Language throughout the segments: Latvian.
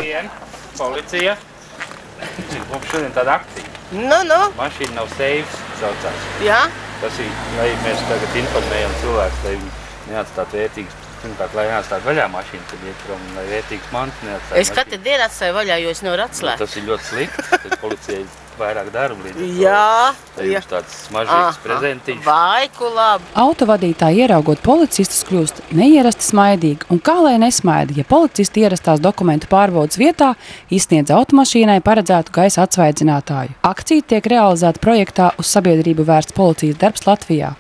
Labdien, policija. Mums šodien tāda akcija. Mašīna nav seifs, saucās. Jā? Tas ir, lai mēs tagad informējam cilvēkus, lai viņi neatstātu vērtīgas, pirmkārt, lai neatstātu vaļā mašīnu, tad iet prom, lai vērtīgas mantas neatstātu mašīnu. Es katru dienu atstāju vaļā, jo es nevaru atslēgt. Tas ir ļoti slikti, tad policijai vairāk darba līdz ar to. Jā. Lai jums tāds mažīgs prezentiņš. Vaiku labi. Autovadītāji ieraugot policistus kļūst neierasti smaidīgi. Un kā lai nesmaida, ja policisti ierastās dokumentu pārbaudas vietā izsniedz automašīnai paredzētu gaisa atsvaidzinātāju. Akcija tiek realizēta projektā Uz sabiedrību vērsts policijas darbs Latvijā.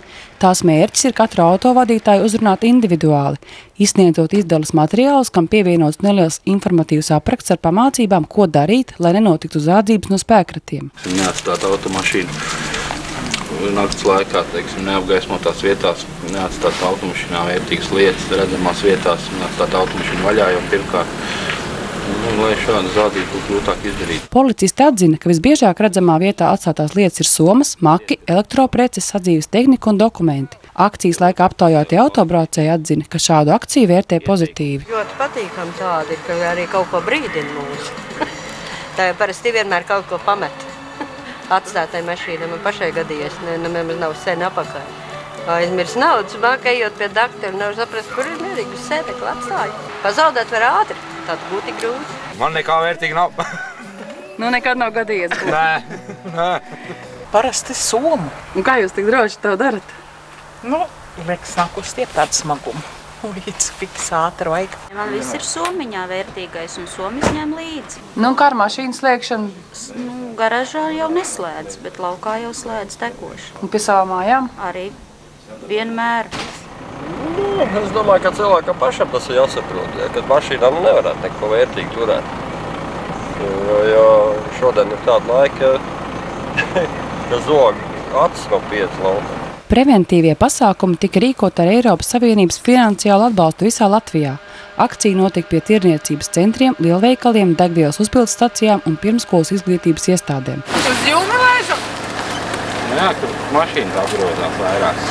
Tās mērķis ir katru autovadītāju uzrunāt individuāli, izsniedzot izdeles materiālus, kam pievienots neliels informatīvs apraksts ar pamācībām, ko darīt, lai nenotiktu zādzības no spēkratiem. Neatstāt automašīnu nakts laikā, teiksim, neapgaismotās vietās, neatstāt automašīnā vērtīgas lietas, redzamās vietās, neatstāt automašīnu vaļā jau pirmkārt. Lai šādu zādību būtu grūtāk izdarīt. Policisti atzina, ka visbiežāk redzamā vietā atstātās lietas ir somas, maki, elektropreces, sadzīves tehnika un dokumenti. Akcijas laikā aptaujātie autobraucēji atzina, ka šādu akciju vērtē pozitīvi. Ļoti patīkami tādi, ka arī kaut ko brīdina mūs. Tā jau parasti vienmēr kaut ko pamet. Atstātai mašīnai man pašai gadījies, nemaz nav sen apakaļ. Aizmirs naudas, māk ejot pie dakteru, nav saprast, kur ir mierīgi uz sēdekli atstāju. Pazaudēt var ātri, tādu būtu grūti. Man nekā vērtīgi nav. Nekad nav gadījies būt. Nē. Parasti somu. Un kā jūs tik droši to darat? Liekas, nāk uz stiep tādu smagumu. Līdz fiks ātri vajag. Man viss ir somiņā vērtīgais un somis ņem līdzi. Kā ar mašīnu slēgšanu? Garažā jau neslēdz, bet laukā jau slēdz tekoši. Un pie savām mājām? Arī vienmēr. Es domāju, ka cilvēkam pašam tas ir jāsaprot, kad mašīnām nevarētu neko vērtīgi turēt. Jo šodien ir tāda laika, ka zog acis no 5 laukā. Preventīvie pasākumi tika rīkot ar Eiropas Savienības finansiālu atbalstu visā Latvijā. Akcija notika pie tirniecības centriem, lielveikaliem, degvielas uzpildes stacijām un pirmskolas izglītības iestādēm. Uz jūmi lēžam? Jā, tur mašīnas apgrozās vairāk.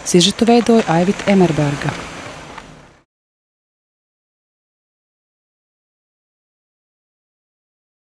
Sižetu veidoja Aivita Emerberga.